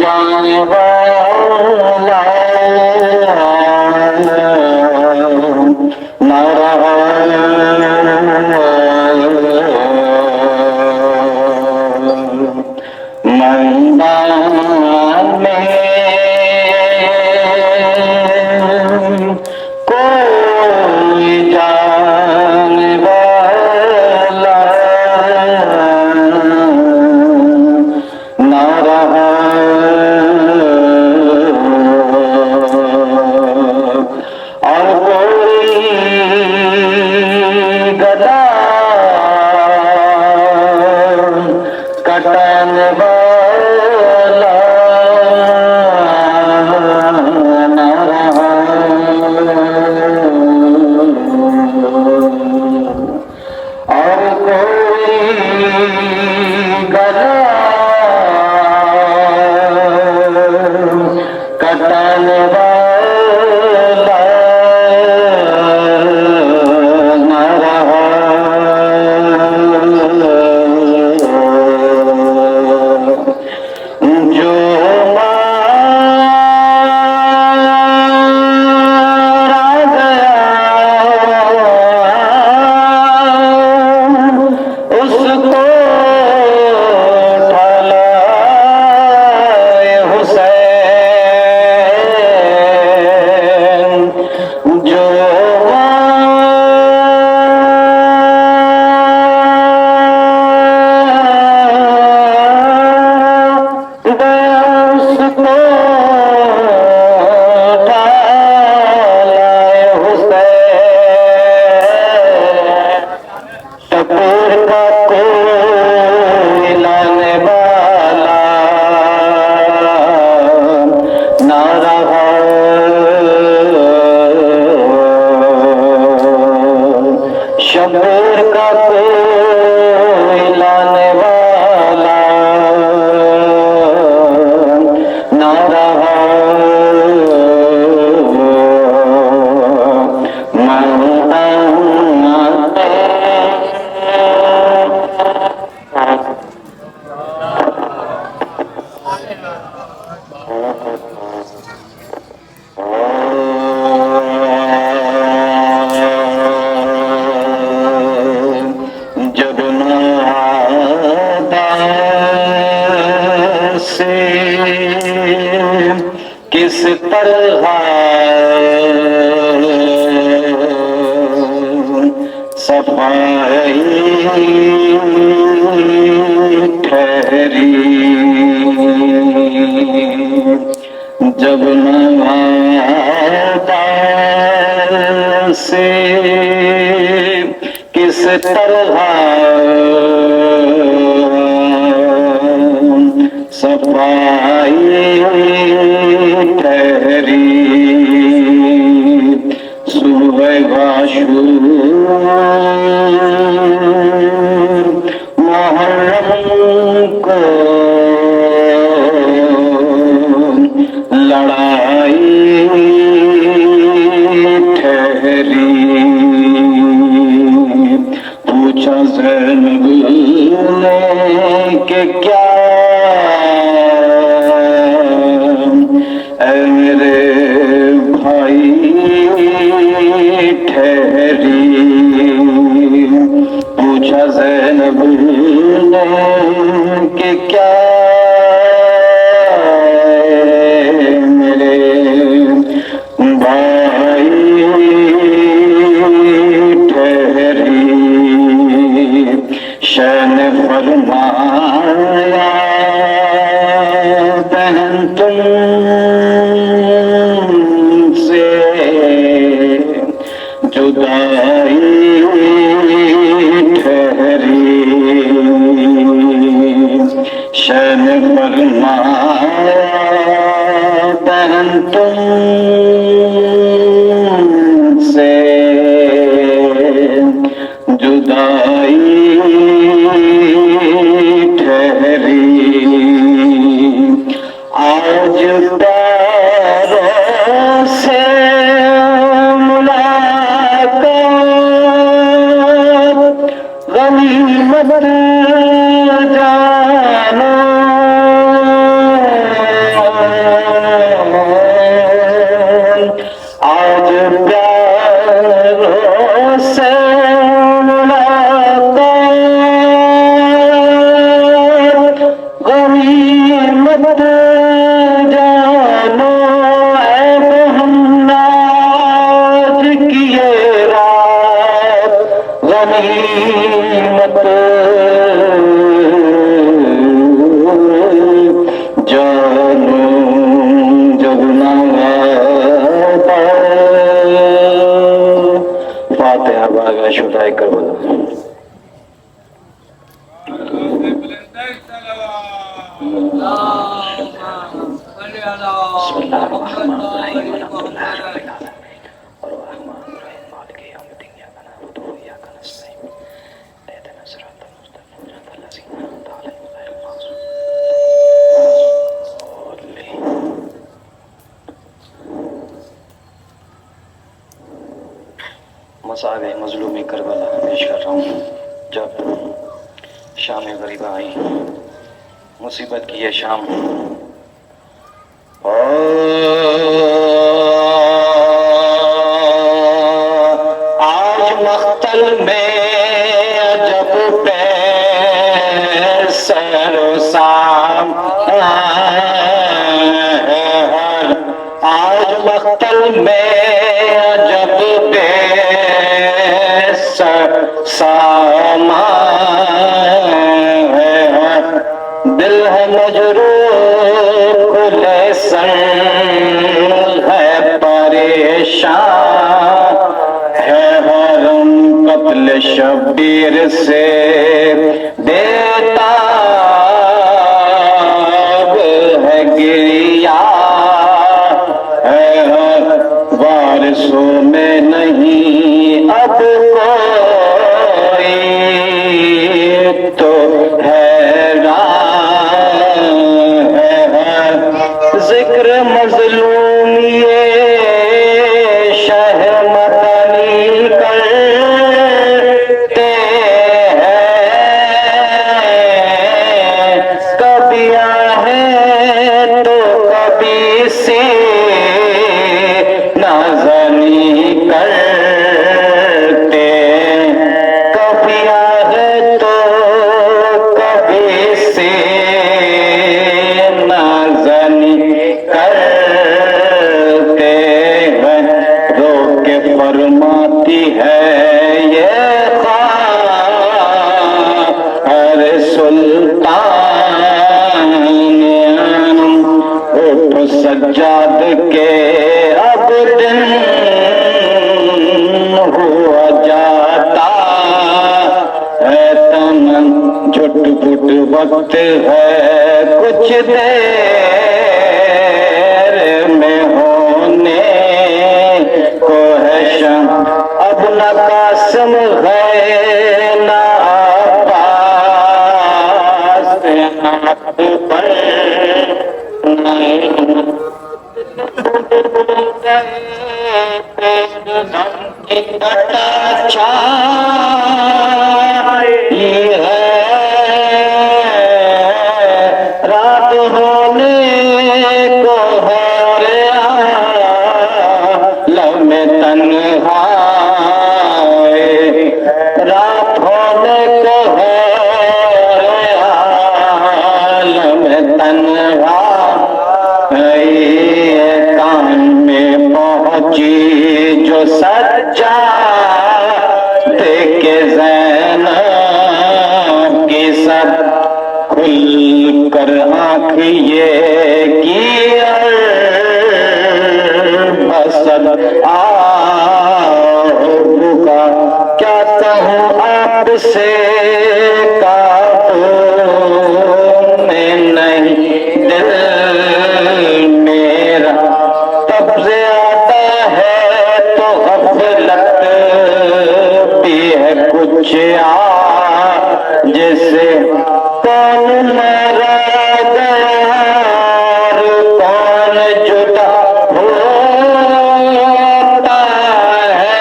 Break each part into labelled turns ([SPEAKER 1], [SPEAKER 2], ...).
[SPEAKER 1] जाने वाला न रहा। मैदान में कोई जाने वाला न रहा। और कोई गदा कटाने वाला न रहा। और कोई गदा कटाने वाला न रहा। जो मारा गया उसको ढलाए हुसैन। जो उसको ढलाए हुसैन। टपूर का कोई लाने वाला न रहा। शबूर का कोई लाने वाला न रहा। जब नादा से किस तरह सफाई ठहरी। जब नादा से किस तरह सफाई ठहरी। सुबह वाशूर मुहर्रम को लड़ाई ठहरी। पूछा ज़ैनब ने कि क्या ऐ मेरे भाई ठहरी। पूछा ज़ैनब ने कि क्या मेरे भाई ठहरी। शाह ने फरमाया बहन तुमसे जुदाई ठहरी। शाह ने फरमाया बहन तुमसे जुदाई ठहरी। आज प्यारों से मुलाकात गनीमत जानो। मत जानू जब ना फातिहा बागा शुदाई कर बोलो मसाब मजलूमी करबला पेश कर रहा हूँ। जब शाम गरीबा आई, मुसीबत की ये शाम, आज मख्तल में जब पे सरो साम, आज मख्तल में जब पे सामा दिल है मजरूह लेसन है परेशान है हरम कत्ल शबीर से बेताब है गिरिया है वारिसों में नहीं अब कोई तो जिक्र मजलूम ये शह मदनी करते हैं, कभी आहे तो कभी से नाज़नी करते, कभी आहे तो कभी से नाज़नी करते हैं। रोक के फरमाती है ये हर सुल्तान, उठ सज्जाद के अब दिन हुआ जाता है तमन, झुट-पुट वक्त है कुछ देर में होने को है शम, अब न कासम है न आबास न अकबर रात होने को है लब में तन्हाई, रात होने को है लब में तन्हाई, कान में पहुंची जो सच्चा देखे ज़ैनब की सब खुल कर आँख ये की बसद का क्या कहूँ आपसे काबू में नहीं दिल मेरा, तब से आता है तो गफलत भी है कुछ जैसे कौन मारा गया और कौन जुदा होता है,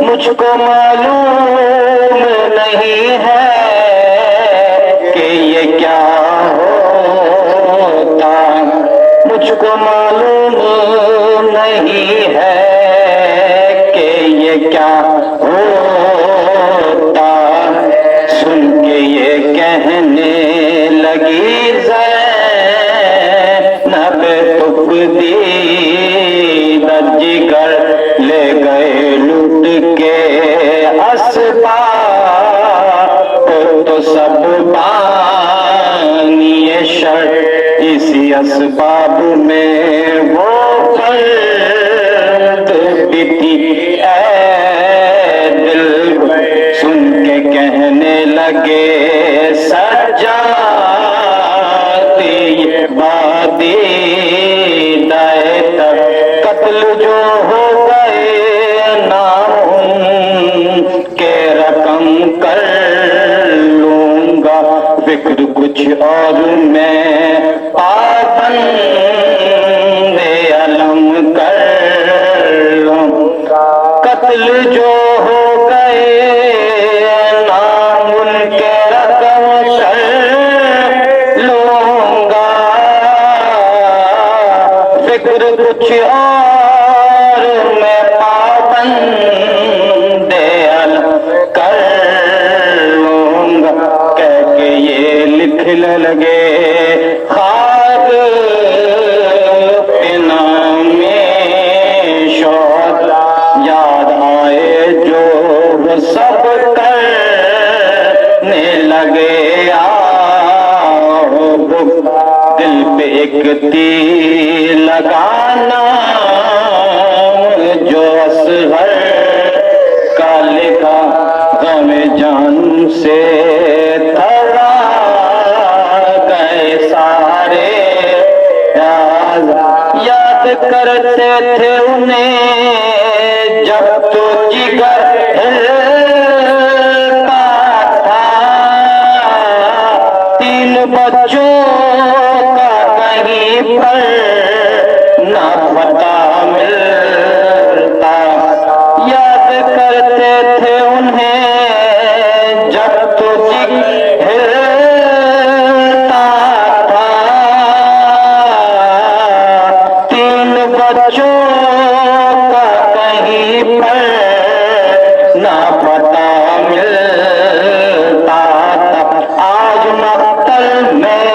[SPEAKER 1] मुझको मालूम नहीं है कि ये क्या होता, मुझको मालूम नहीं है कि ये क्या होता, सुन के ये कह सब बानी शर इसी असबाब में वो फर्द भी थी। दिल सुन के कहने लगे सजाती ये बादी दाए तक कत्ल जो हो गए नाम के रकम कर लूंगा फिक्र कुछ और मैं पाबंदे अलम कर लूंगा। कत्ल जो हो गए नाम उनके रकम कर लूंगा फिक्र कुछ और मैं पाबंदे अलम कर लूंगा। कह के ये लिखने लगे खाक नामे शोहदा याद आए जो वो सब करने लगे। आओ दिल पे एक तीर लगाना जो असगर का लिखा गम जान से थरा गए सारे याद करते थे उन्हें जब तो जिगर हिलता था। 3 बच्चों का कहीं पर ना पता मिलता। याद करते थे उन्हें जब तो हिलता था। 3 बच्चों का कहीं पर ना पता मिलता था। आज मक्तल में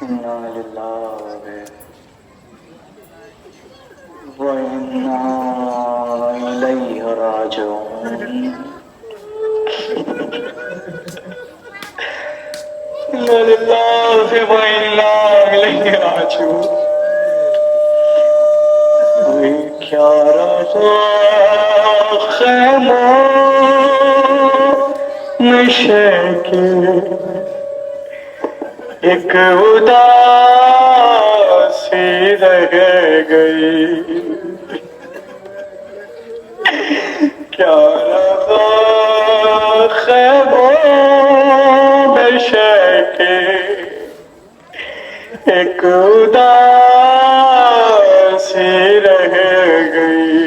[SPEAKER 1] इन्ना लिल्लाहि व इन्ना इलैहि राजिऊन। इन्ना लिल्लाहि व इन्ना इलैहि राजिऊन। क्या रहा ख़ैमों नशे के एक उदासी रह गई। क्या रहा ख़ैमों नशे के एक उदासी रह गई।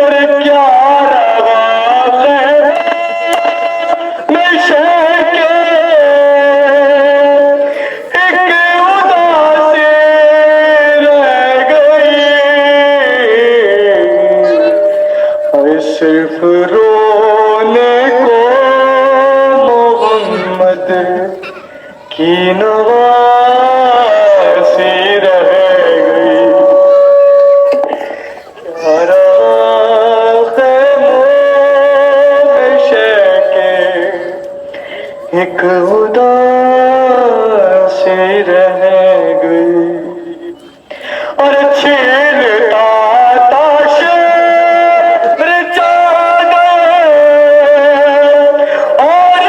[SPEAKER 1] और क्या रहा नशे के एक उदासी रह गई। और सिर्फ रोने को मोहम्मद की नवासी रह गई। क्या रहा ख़ैमों के एक उदासी रह गई। और छीनता ताश और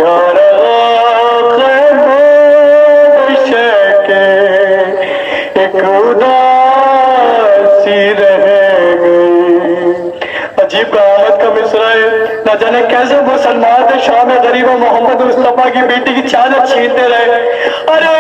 [SPEAKER 2] क्या रहा खामोश के एक उदासी रह गई। अजीब कहावत का मिसरा है। न जाने कैसे मुसलमान थे शाम में गरीब मोहम्मद मुस्तफा की बेटी की चादर छीनते रहे। अरे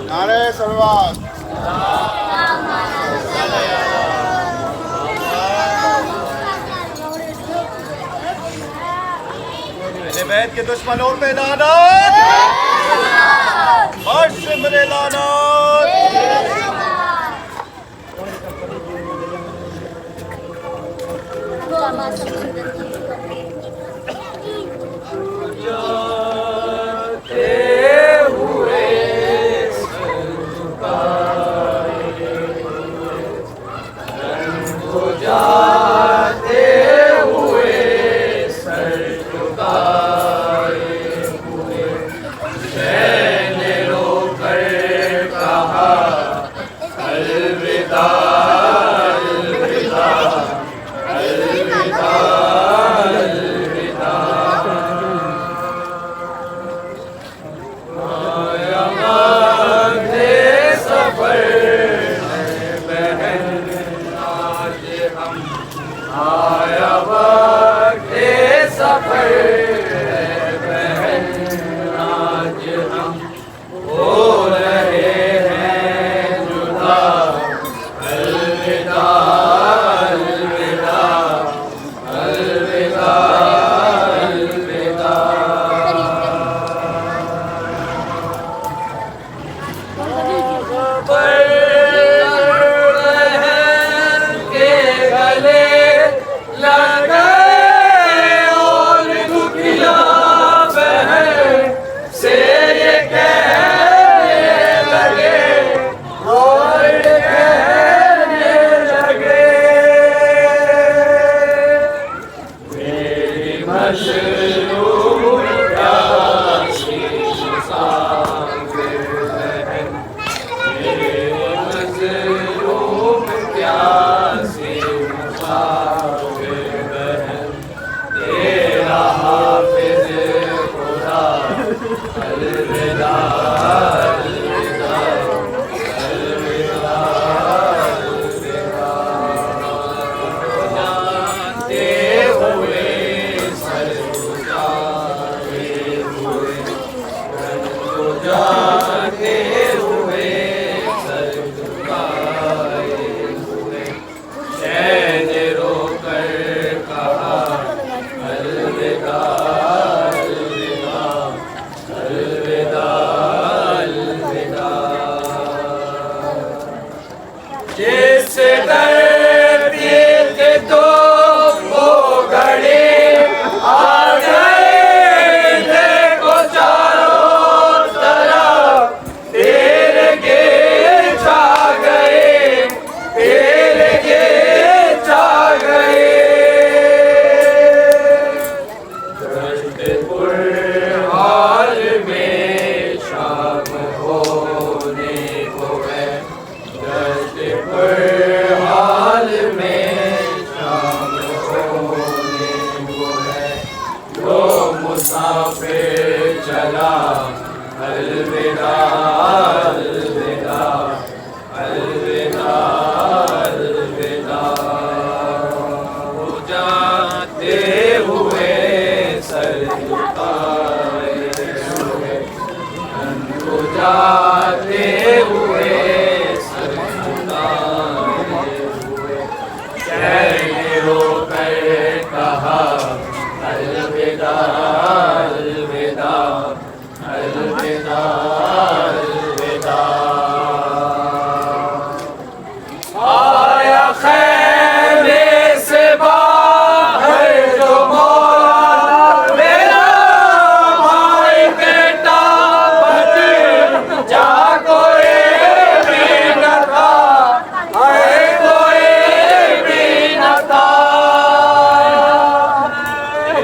[SPEAKER 3] नारे सलवात बैत के दुश्मनों पे लानत, मेरे लानत।
[SPEAKER 4] सलाम अलविदा अलविदा अलविदा अलविदा हो जाते हुए सर झुकाए हुए हो जाते हुए सर झुकाए हुए शहर ने रोकर कहा अलविदा अलविदा अलविदा अलविदा आया खैमे से बाहर जो मौला मेरा भाई बेटा बच जा कोई भी न था है कोई भी न था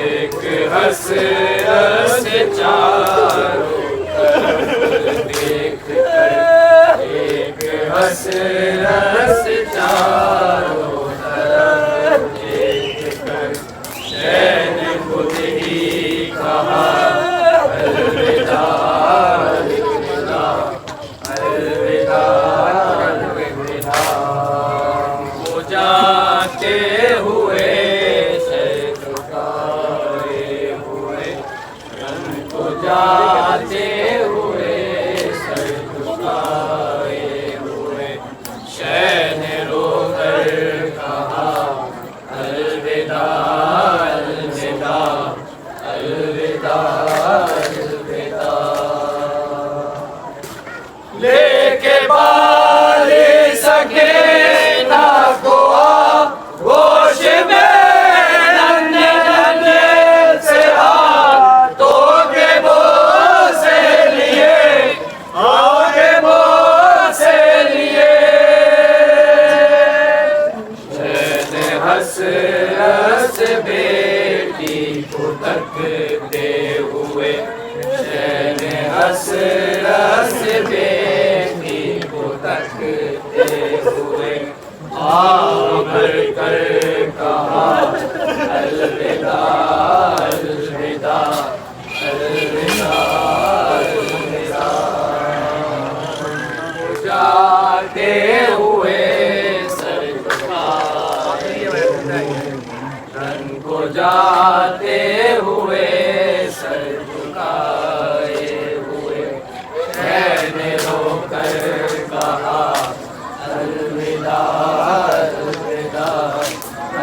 [SPEAKER 4] एक हसरत चारों तरफ देख कर एक हसरत चारों तरफ देख कर शैन खुद ही कहा अलविदा अलविदा अलविदा अलविदा हो जाते हुए सर झुकाए हुए को जाते हुए सर झुकाए हुए शैन रोकर कहा अलविदा अलविदा अलविदा अलविदा लेके बाल सके ना गोआ गोश में नन्हे नन्हे से हाथों के बोसे लिए आगे बोसे लिए मैंने हसरत बेटी को तकते हुए मैंने हसरत बेटी को तकते हुए भर कर कहा अलविदा अलविदा अलविदा अलविदा जाते हुए सर झुकाए रन को जाते हुए सर झुकाए हुए मैंने रोकर कहा अलविदा अलविदा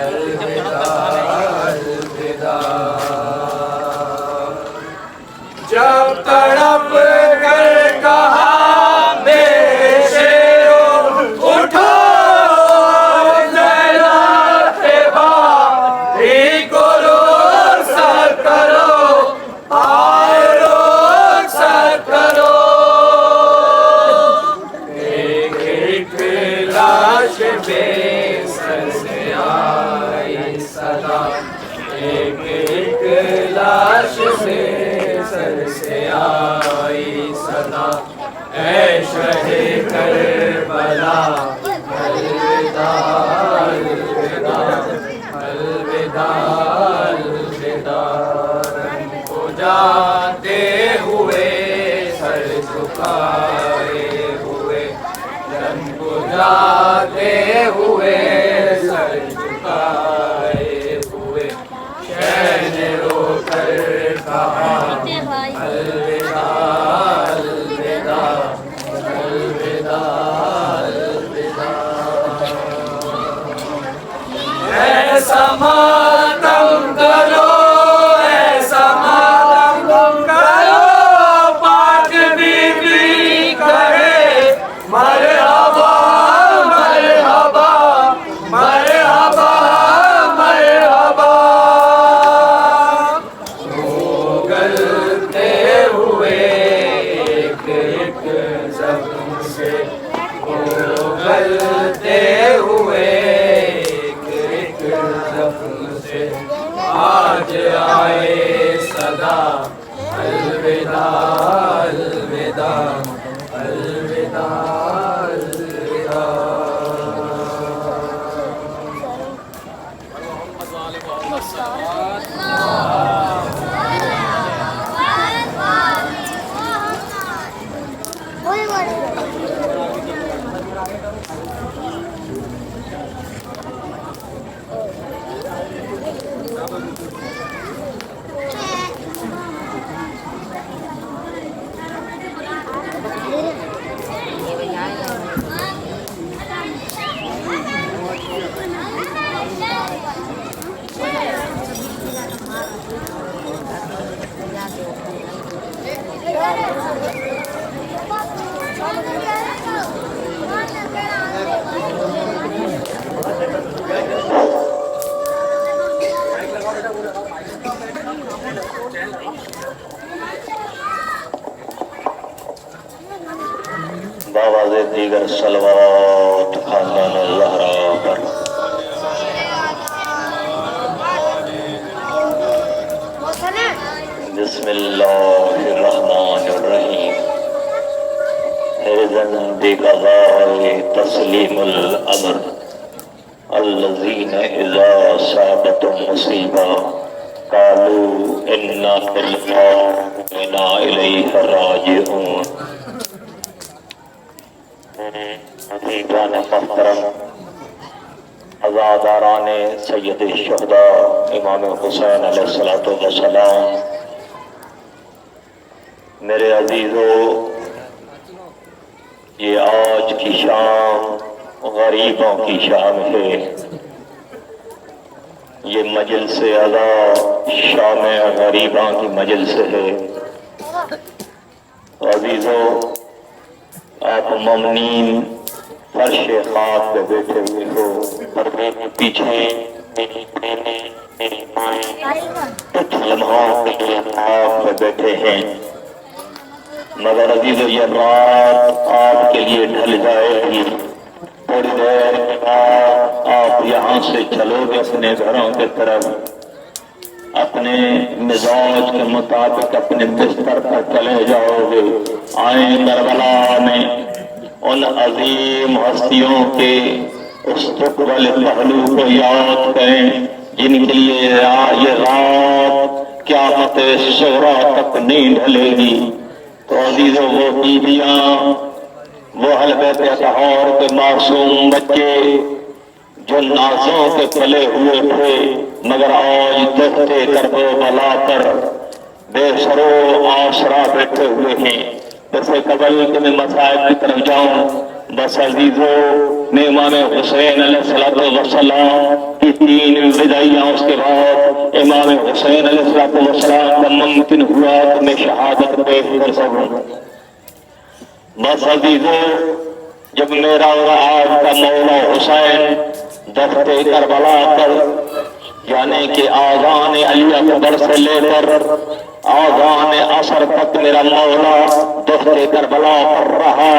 [SPEAKER 4] अलविदा अलविदा जब तड़प कर कहा मेरे शेरों उठो जरा के बारी को रोक करो आए रोक करो एक लाश बेसर से आई सदा एक लाश बेसर से आई सदा ऐ शहे करबला अलविदा अलविदा अलविदा अलविदा को जाते हुए सर झुकाए हुए रन को जाते हुए सर झुकाए हुए शैन रोकर कहा अलविदा अलविदा अलविदा अलविदा ऐसा मातम करो ऐसा मातम करो पाक बीबी करे मरहबा मरहबा
[SPEAKER 1] बावाज़े दीगर सलवात खानदान ज़हरा पर बिस्मिल्लाहिर्रहमानिर्रहीम। हिज़न बिक़ज़ाए तस्लीमुल अम्र अल्लज़ीन इज़ा असाबतहुम मुसीबा क़ालू इन्ना लिल्लाहि व इन्ना इलैहि राजिऊन। अज़ीज़ान मोहतरम, अज़ादारान सय्यद शुहदा इमाम हुसैन अलैहिस्सलातु वस्सलाम, मेरे अजीज़ों, ये आज की शाम गरीबों की शाम है। ये मजलिस अज़ा शाम गरीबों की मजलिस है। अजीज़ों, आप ममनीन फर्श खाक पे बैठे हुए हो, पर्दे के पीछे मेरी बहनें, मेरी माएँ कुछ लम्हों के लिए खाक पे बैठे हैं, मगर अजीज़ों ये रात आपके लिए ढल जाएगी। थोड़ी देर के बाद आप यहाँ से चलोगे अपने घरों की तरफ, अपने मिजाज के मुताबिक अपने बिस्तर पर चले जाओगे। आए करबला में उन अजीम हस्तियों के उस दुख वाले पहलू को याद करें जिनके लिए ये रात क़यामत सुग़रा तक नहीं ढलेगी। तो अजीज़ों, वो बीवियां, वो हलबे तहर के मासूम बच्चे जो नाज़ों के पले हुए थे, मगर आज दस्ते करबला पर बेसरो आसरा बैठे हुए हैं। जैसे कबल के मैं मसाइब की तरफ जाऊं, बस अजीज़ों, मैं इमाम हुसैन अलैहिस्सलातु वस्सलाम की 3 विदाइयां उसके बाद इमाम हुसैन अलैहिस्सलातु वस्सलाम का मुमकिन हुआ तो मैं शहादत पेश कर सकूं। बस अजीज़ों, जब मेरा और आपका मौला हुसैन दस्ते करबला पर यानी कि आज़ान अली अकबर से लेकर आज़ान असर तक मेरा मौला दस्ते करबला पर रहा।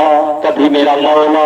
[SPEAKER 1] कभी मेरा मौला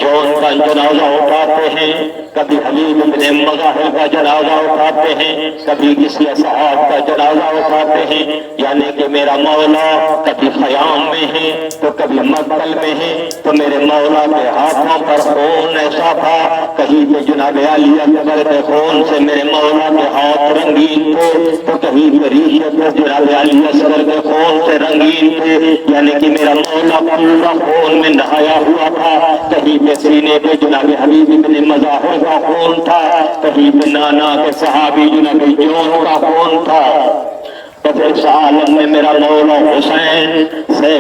[SPEAKER 1] जौन का जनाजा उठाते हैं, कभी हबीब इब्ने मज़ाहिर का जनाजा उठाते हैं, कभी किसी असहाब का जनाजा उठाते हैं। यानी कि मेरा मौला कभी ख़याम में है तो कभी मक्तल में है। तो मेरे मौला के हाथों पर खून ऐसा था, कहीं पे जनाब अली अकबर के खून से मेरे मौला के हाथ रंगीन थे, तो कहीं पे रीशत जनाब अली असगर के खून से रंगीन थे। यानी कि मेरा मौला पूरा खून में नहाया हुआ था। कहीं पे सीने पे जनाब हबीब इब्ने मज़ाहिर का खून था, कहीं पे नाना के सहाबी जनाब जौन का खून था। तो इस आलम में मेरा मौला हुसैन से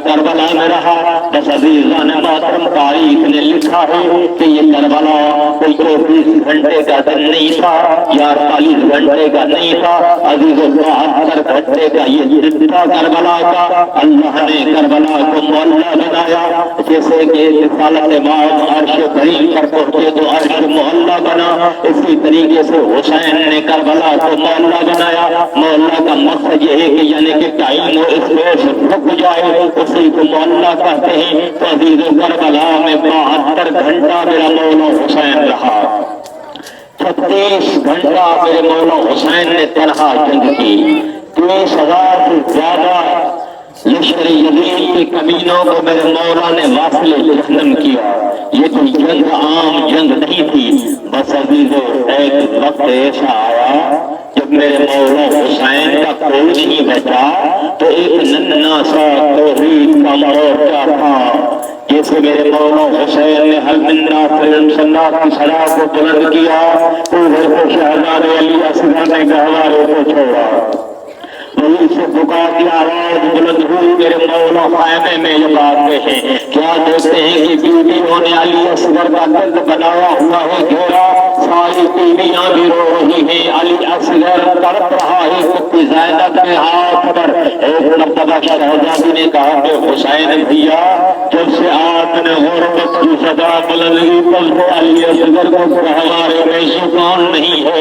[SPEAKER 1] करबला में रहा। बस अजीज़ान मोहतरम, तारीख ने लिखा है कि ये करबला कोई 24 घंटे का दिन नहीं था या 48 घंटे का नहीं था। अजीज़ों, 72 घंटे का ये दिन था करबला का। अल्लाह ने करबला को मोहल्ला बनाया, जैसे कि रिसालत बाद अर्श करीम पर पहुंचे तो अर्श मोहल्ला बना, इसी तरीके से हुसैन ने करबला को मोहल्ला बनाया। मोहल्ला का मकसद ये है कि यानी कि टाइम और स्पेस रुक जाए, उसी को मोहल्ला कहते हैं। तो अजीज़ों, करबला में 72 घंटा मेरा मौला हुसैन रहा। 36 घंटा मेरे मौला हुसैन ने तनहा जंग की। 30,000 से ज्यादा लश्कर यजीद के कमीनों को मेरे मौला ने वाफिल जहन्नम किया। ये कोई जंग आम जंग नहीं थी। बस अजीज़ों, एक वक्त ऐसा आया जब मेरे मौला हुसैन का कोई नहीं बचा, तो एक नन्हा सा तौहीद का मोर्चा था मौला हुसैन ने हल मिन्ना सन्नात की सलाह को बुलंद किया तो घर को शहजादे अली असगर ने गहवारे को छोड़ा। वही से पुकार की आवाज बुलंद हुई, मेरे मौला खायमे में ये बात हैं, क्या देखते हैं कि बीवियों ने अली असगर का दर्द बनाया हुआ है घेरा, सारी बीवियां भी रो रही हैं, अली असगर तड़प रहा है कुत्ती ज़ैनब के हाथ पर। एक मर्तबा शहजादी ने कहा कि हुसैन भैया, जब से आपने गुर्बत की सदा बुलंद की तब से अली असगर को हमारे में सुकून नहीं है।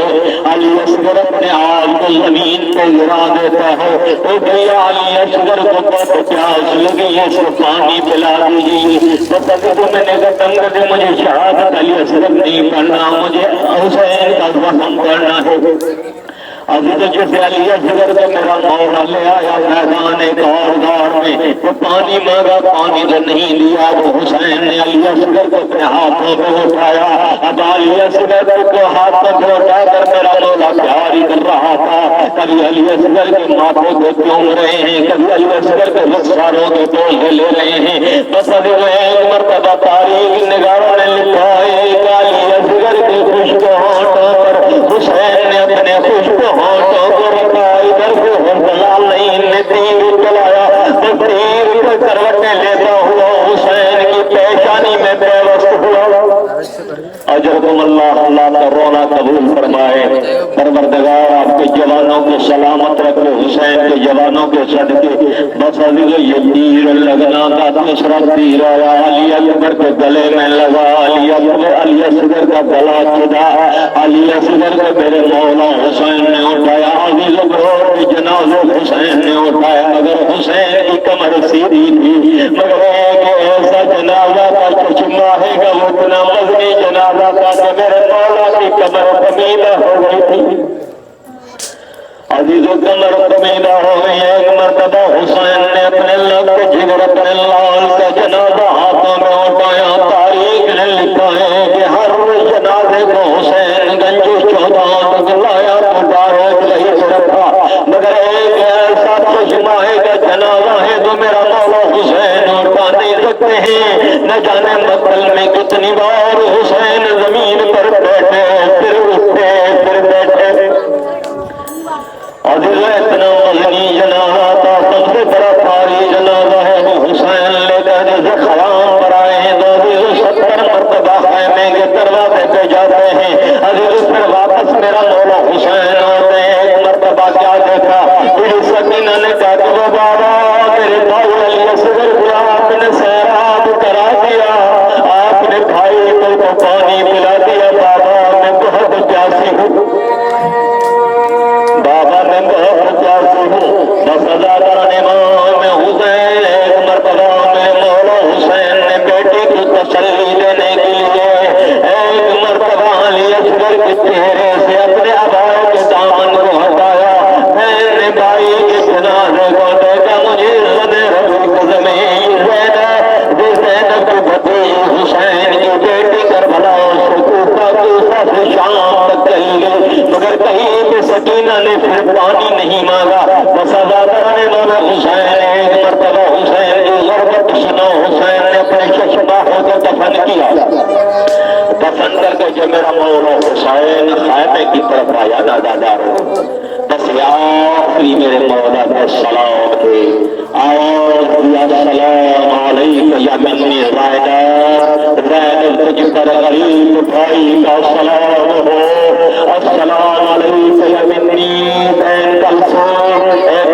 [SPEAKER 1] अली असगर अपने आप को जमीन पे गिरा देता है। तो भैया अली असगर को बहुत प्यास लगी है, इसको पानी पिला दीजिए। तो कभी तो मैंने कहा तंग दे, मुझे शहादत अली असगर नहीं पढ़ना, मुझे हुसैन का वसम करना है। अभी तो जैसे अली असगर को मेरा मौला ले आया मैदान कारदार में, तो पानी मांगा, पानी तो नहीं लिया। वो हुसैन ने अली असगर को अपने हाथों में उठाया। अब अली असगर को हाथों में उठाकर मेरा मौला प्यार ही कर रहा था। कभी अली असगर के माथे को चूम रहे हैं, कभी अली असगर के रुखसारों के बोझ ले रहे हैं। बस अभी एक मरतबा तारीख निगाहों ने लिखा है, अली असगर के खुश्क होठों पर हुसैन ने अपने खुश्क होठों को रखा, इधर को जलाल नहीं ने तीर चलाया, तो तीर को करवटें लेता हुआ हुसैन की पेशानी में बेवस हुआ। अजरकुम अल्लाह, अल्लाह का रोना कबूल फरमाए। परवरदिगार आपके जवानों को सलामत रखे, हुसैन के जवानों के सदके। बस अभी ये तीर लगना का दूसरा तीर आया, अली अकबर के गले में लगा, अली असगर का गला छुड़ा, अली असगर को मेरे मौला हुसैन ने उठाया। अजीज जनाज़ो हुसैन ने उठाया, मगर हुसैन की कमर सीधी थी, मगर एक ऐसा जनाजा का चश्मा है कि वो इतना मजनी जनाजा था कि मेरे मौला की कमर कमीदा हो गई थी। अजीजों कमर कमीदा हो गई। एक मरतबा हुसैन ने अपने लब जिगर अपने लाल का जनाजा हाथों में उठाया। तारीख ने लिखा है कि हर जनाजे को हुसैन गंज 14 तक लाया, मुबारक नहीं रखा, मगर एक ऐसा चश्मा है कि जनाजा है तो मेरा मौला हुसैन उठा नहीं सकते हैं। न जाने मकल में कितनी बार हुसैन जमीन पर बैठे, फिर उठे, फिर बैठे। इतना मजनी जनाजा था, सबसे बड़ा भारी जनाजा है। वो हुसैन लेकर जैसे खयाम पर आए हैं तो 70 मरतबा खैमे के दरवाजे पे जाते हैं। अजीज फिर वापस मेरा मौला हुसैन आते हैं। एक मरतबा क्या देखा, मेरी सकीना ने कहा कि वो बाबा मेरे भाई अली असगर को आपने सैराब करा दिया, आपने भाई को पानी पिला दिया। बाबा मैं बहुत प्यासी हूँ, बाबा मैं बहुत प्यासी हूँ। बस अदा करने में हुसैन एक मरतबा मेरे मौला हुसैन ने बेटी को तसल्ली देने के लिए एक मरतबा अली असगर के चेहरे से अपने अबाए के दामन को हटाया। मैंने भाई के जनाजे को देखा, मुझे ज़ैनब की भतीजी हुसैन की बेटी करबला से कूफा से शाम तक चली गई, मगर कहीं भी सकीना ने फिर पानी नहीं मांगा। बस अदा करने वाला हुसैन एक मरतबा हुसैन की ज़रूरत सुनो, हुसैन ने अपने शशबाहों को दफन किया। दफन करके जब मेरा मौला हुसैन खैमे की तरफ आया ना दादारो, बस आखिरी मेरे मौला के सलाम थे, आवाज दिया सलाम अलैका या मिन्नी ज़ैनब, ज़ैनब तुझ पर गरीब भाई का सलाम हो, अस्सलाम अलैका या मिन्नी कलसूम,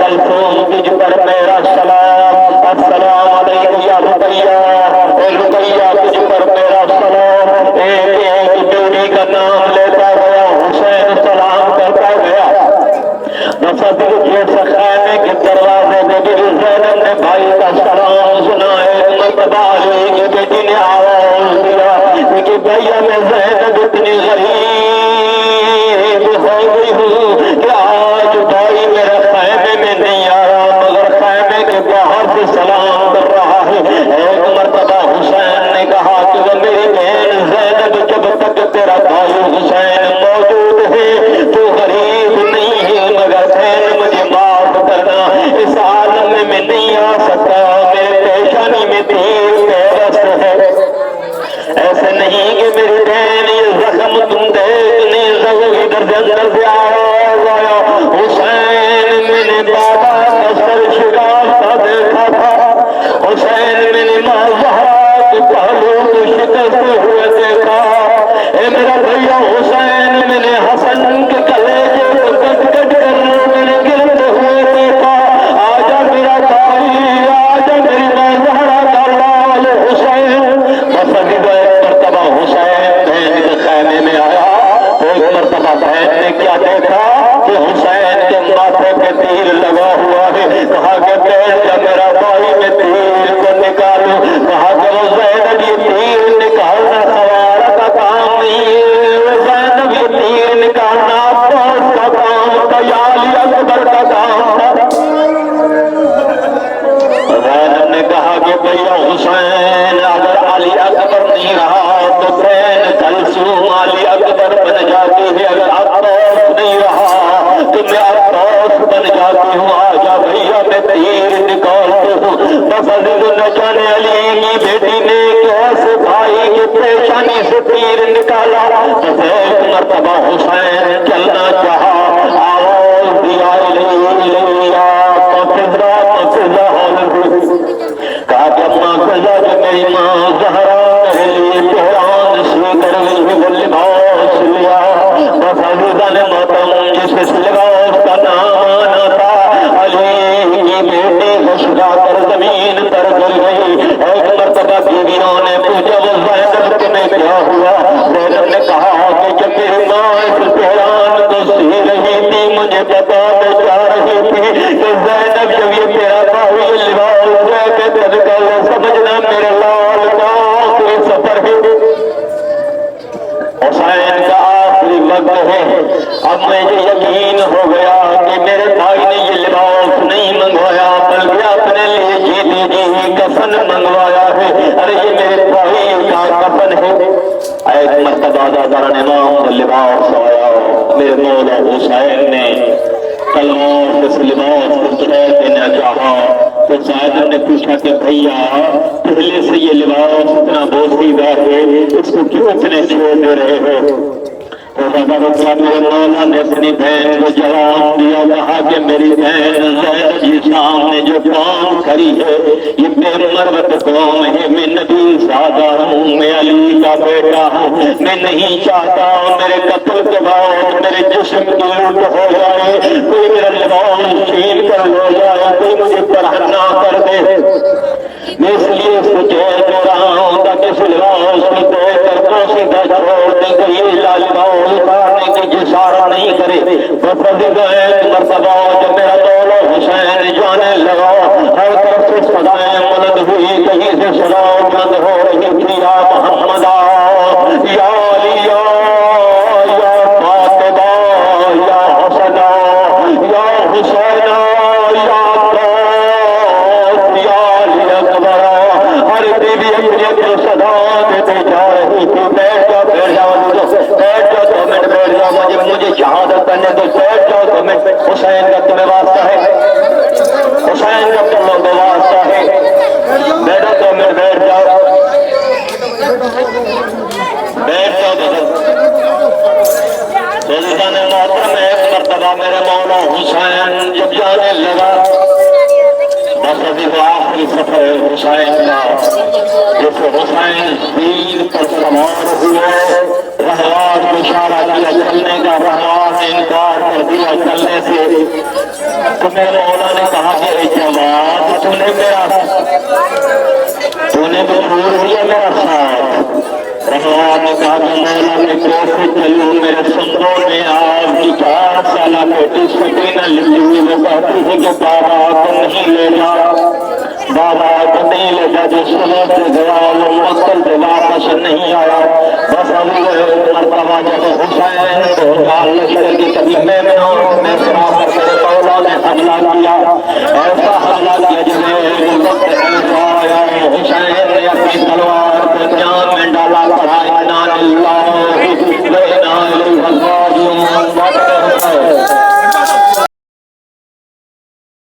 [SPEAKER 1] कलसूम तुझ पर मेरा सलाम, अस्सलाम अलैका या रुकैया, रुकैया तुझ पर मेरा सलाम। एक एक जोड़ी का नाम लेता गया, हुसैन सलाम करता गया। बस खैमे के दरवाजे पे ज़ैनब ने भाई का सलाम सुना। एक मरतबा अली की बेटी ने आवाज दिया कि भैया मैं ज़ैनब इतनी गरीब हो गई हूँ कि आज भाई मेरे खैमे में नहीं आया, मगर खैमे के बाहर से सलाम कर रहा है। एक मरतबा हुसैन ने कहा कि वो मेरी बहन ज़ैनब, जब तक तेरा भाई हुसैन मौजूद है तो गरीब नहीं है, मगर बहन मुझे माफ करना, इस आलम में नहीं आ सकता, मेरे पेशानी में तीर बेबस है। ऐसे नहीं कि मेरी बहन ये जख्म तुम देखने सको। इधर से अंदर से आवाज आया, हुसैन मैंने बाबा का सर शिकस्त देखा था, हुसैन मैंने माँ ज़हरा के पहलू को शिकस्त हुए देखा। ए मेरा भैया हुसैन मैंने हसन के कलेजे को कट कट कर मैंने गिरते हुए देखा। आजा मेरा भाई, आजा मेरी माँ ज़हरा का लाल हुसैन। बस अभी तो एक मरतबा हुसैन बहन के खैमे में आया तो एक मरतबा बहन ने क्या देखा कि हुसैन के माथे पे तीर लगा हुआ है। कहा कि बैठ जा मेरा भाई, मैं तीर को निकालू। कहा कि वो ज़ैनब ये तीर निकालना सवार का काम नहीं है, वो ज़ैनब ये तीर निकालना अब्बास का काम था या अली अकबर का काम था। ज़ैनब ने कहा कि भैया हुसैन अगर अली अकबर नहीं रहा तो बैन कलसूम अली अकबर बन जाती है, अगर अब्बास नहीं रहा तो मैं अब्बास बन जाती हूँ। आजा भैया मैं तीर निकालती हूँ। बस न जाने अली की बेटी ने कैसे भाई की पेशानी से तीर निकाला। बस एक मरतबा हुसैन चलना चाहा, आवाज दिया कहा कि अम्मा गजा जो मेरी माँ ज़हरा मेरे लिए तेहरान स्वीकार लिबास लिया। बस अज़ीज़ा ने मोहतरम जिस लिबास का नाम आना था, अली की बेटी खुशगा कर जमीन पर गिर गई। एक मरतबा बीवियों ने पूछा वो ज़ैनब के में क्या हुआ। ज़ैनब ने कहा कि जब मेरी माँ इस तेहरान को सी रही थी मुझे बताने जा रही थी कि ज़ैनब जब ये तेरा भाई लिबास समझना मेरे लाल का आखिरी सफर है, हुसैन का आखिरी वक्त है। अब मुझे यकीन हो गया कि मेरे भाई ने ये लिबास नहीं मंगवाया बल्कि अपने लिए जीती जी कफन मंगवाया है। अरे ये मेरे भाई का कफन है। एक मर्तबा दादान इमाम लिबास आया, मेरे मौला हुसैन ने तलवार इस लिबास को तोड़ देना चाहा तो ज़ैनब ने पूछा कि भैया पहले से ये लिबास इतना बोसीदा है, इसको क्यों इतने छोड़ दे रहे हो। तो मेरे मौला ने अपनी बहन को जवाब दिया, कहा कि मेरी बहन ज़ैनब जी सामने जो कौम खड़ी है ये बेमरवत कौम है। मैं नबी ज़ादा हूँ, मैं अली का बेटा हूँ। मैं नहीं चाहता मेरे कत्ल के बाद मेरे जिस्म की लूट हो जाए, कोई मेरा लिबास छीन कर हो जाए, कोई मुझे पढ़ना कर दे। मैं इसलिए इसको जेल दे रहा हूँ ताकि इस लिबास को देकर सीधा छोड़ दे, कोई लिबास उतारने की जिसारा नहीं करे। बस एक मरतबा जब मेरा मौला हुसैन जाने लगा, हर तरफ से सदाएं बुलंद हुई, कहीं से सदा बंद हो रही थी। या मोहम्मदा, या अलिया, या फातिमा, या हसना, या हुसैना, या अब्बास, या अली अकबर। हर बीवी अपनी अपनी सदा देते जा रही थी। बैठ जाओ, बैठ जाओ, बैठ जाओ, 2 मिनट बैठ जाओ, मुझे शहादत करने दो, बैठ जाओ 2 मिनट। हुसैन का तुम्हें वास्ता है, हुसैन का तुम लोगों को वास्ता है, बैठो 2 मिनट, बैठ जाओ, बैठ जाओ। सुल्तान मोहतरम एक मरतबा मेरे मौला हुसैन जब जाने लगा, बस अभी वो आखिरी सफर है हुसैन का। जैसे हुसैन तीर पर सवार हुए, रहवार को इशारा किया चलने का, रहवार ने इनकार कर दिया चलने से। तो मेरे मौला ने कहा कि जवाब तूने भी छोड़ दिया मेरा साथ। रहवार ने कहा कि मौला मैं कैसे चलूं, मेरे सपनों में आपकी 4 साल बेटी सकीना लिखी हुई, वो कहती है कि बाबा को नहीं ले जा, बाबा को नहीं ले जा। जो सुबह से गया वो मुकल से वापस नहीं आया। बस अभी मरतबा जब हुसैन को लश्कर की कभी मैं सराफत मेरे मौला ने हमला किया, ऐसा हमला किया